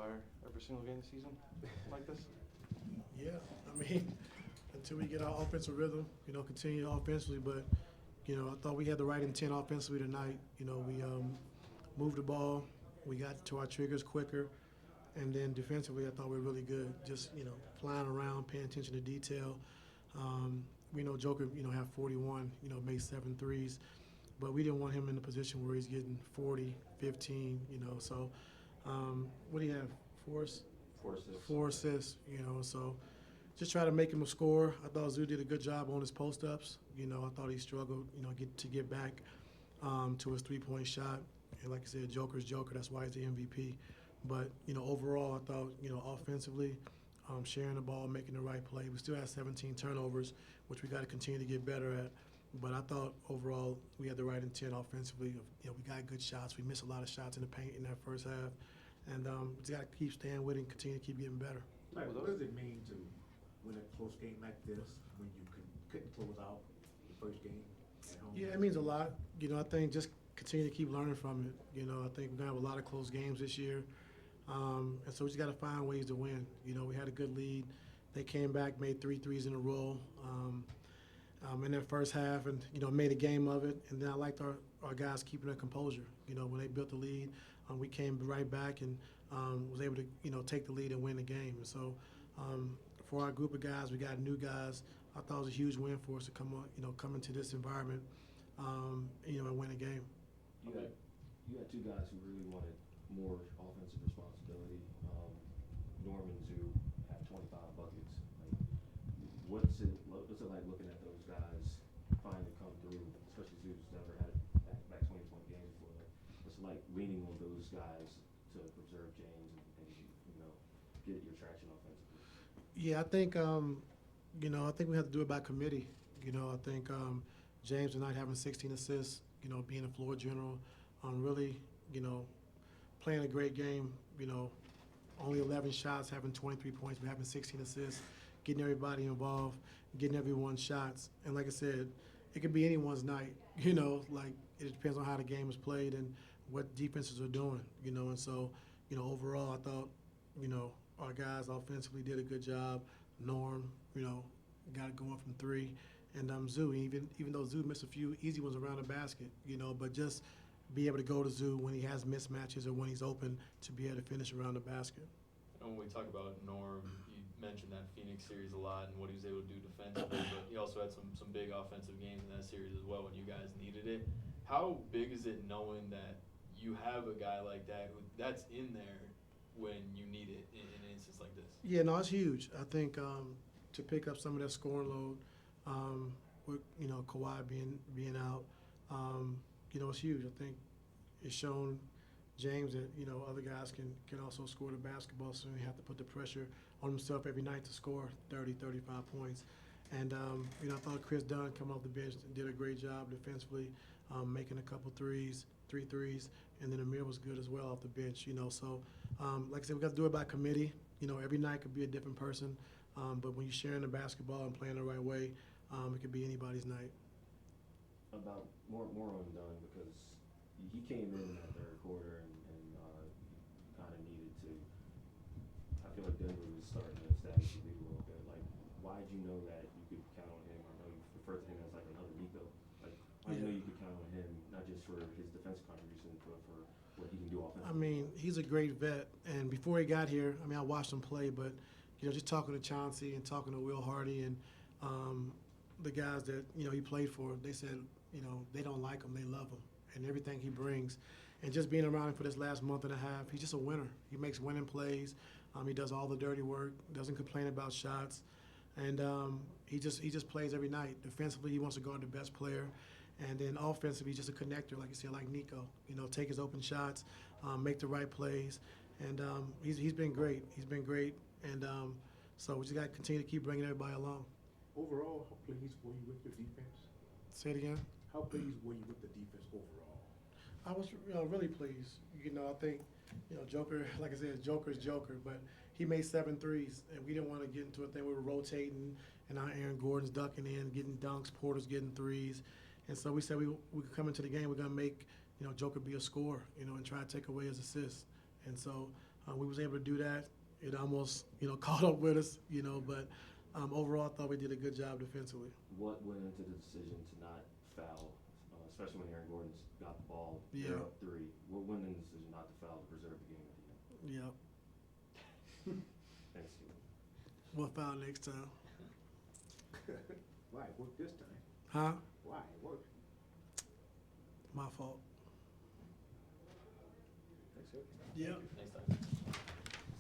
fire every single game this season like this? Yeah, I mean, until we get our offensive rhythm, continue offensively. But, I thought we had the right intent offensively tonight. We moved the ball, we got to our triggers quicker, and then defensively, I thought we were really good. Just, flying around, paying attention to detail. We know Joker, had 41, made 7 threes, but we didn't want him in a position where he's getting 40, 15, So, what do you have? Four assists. Four assists, so just try to make him a scorer. I thought Zoo did a good job on his post-ups. I thought he struggled, to get back to his three-point shot. And like I said, Joker's Joker. That's why he's the MVP. But, overall, I thought, offensively, sharing the ball, making the right play. We still have 17 turnovers, which we got to continue to get better at. But I thought overall we had the right intent offensively. We got good shots. We missed a lot of shots in the paint in that first half. And we just got to keep staying with it and continue to keep getting better. Like, what does it mean to win a close game like this when you couldn't close out the first game at home? Yeah, it means a lot. I think just continue to keep learning from it. I think we're going to have a lot of close games this year. And so we just got to find ways to win. We had a good lead. They came back, made 3 threes in a row in their first half and, made a game of it. And then I liked our guys keeping their composure. When they built the lead, we came right back and was able to, take the lead and win the game. And so for our group of guys, we got new guys. I thought it was a huge win for us to come into this environment, and win a game. You had 2 guys who really wanted more offensive responsibility. Norm and Zoo had 25 buckets. Like, what's it like looking at those guys finally come through, especially Zoo's never had a back 20-point game before. Like, what's it like leaning on those guys to preserve James and get your traction offensively? Yeah, I think I think we have to do it by committee. I think James tonight having 16 assists, being a floor general, really, playing a great game, only 11 shots, having 23 points, but having 16 assists, getting everybody involved, getting everyone shots. And like I said, it could be anyone's night, like it depends on how the game is played and what defenses are doing, and so, overall I thought, our guys offensively did a good job. Norm, got it going from 3. And Zoo, even though Zoo missed a few easy ones around the basket, but just be able to go to Zoo when he has mismatches or when he's open to be able to finish around the basket. And when we talk about Norm, you mentioned that Phoenix series a lot and what he was able to do defensively, but he also had some big offensive games in that series as well when you guys needed it. How big is it knowing that you have a guy like that that's in there when you need it in an instance like this? Yeah, no, it's huge. I think to pick up some of that scoring load, with Kawhi being out, it's huge. I think it's shown James that other guys can also score the basketball, so you have to put the pressure on himself every night to score 30, 35 points. And I thought Chris Dunn coming off the bench did a great job defensively, making a couple three threes, and then Amir was good as well off the bench. So like I said, we got to do it by committee. Every night could be a different person, but when you're sharing the basketball and playing the right way, it could be anybody's night. About more on Dunn, because he came in that third quarter and kind of needed to. I feel like Denver was starting to establish the lead a little bit. Like, why did you know that you could count on him? I know you refer to him as like another Nico. Like, why did you know you could count on him, not just for his defensive contribution, but for what he can do offensively? I mean, he's a great vet, and before he got here, I watched him play, but just talking to Chauncey and talking to Will Hardy and the guys that he played for, they said they don't like him, they love him, and everything he brings. And just being around him for this last month and a half, he's just a winner. He makes winning plays. He does all the dirty work, doesn't complain about shots, and he just plays every night. Defensively, he wants to guard the best player, and then offensively, he's just a connector, like you said, like Nico. Take his open shots, make the right plays, and he's been great. He's been great, and so we just got to continue to keep bringing everybody along. Overall, how pleased were you with your defense? Say it again. How pleased were you with the defense overall? I was really pleased. I think Joker, like I said, Joker's Joker, but he made 7 threes, and we didn't want to get into a thing where we're rotating and our Aaron Gordon's ducking in, getting dunks, Porter's getting threes. And so we said we could come into the game, we're going to make Joker be a scorer, and try to take away his assists. And so We was able to do that. It almost, caught up with us, but overall, I thought we did a good job defensively. What went into the decision to not foul, especially when Aaron Gordon's got the ball, Yeah. they're up 3? What went into the decision not to foul to preserve the game at the end? Yep. Thanks, Steven. We'll foul next time. Why, it worked this time? Huh? Why, it worked? My fault. That's it. Yep. Next time.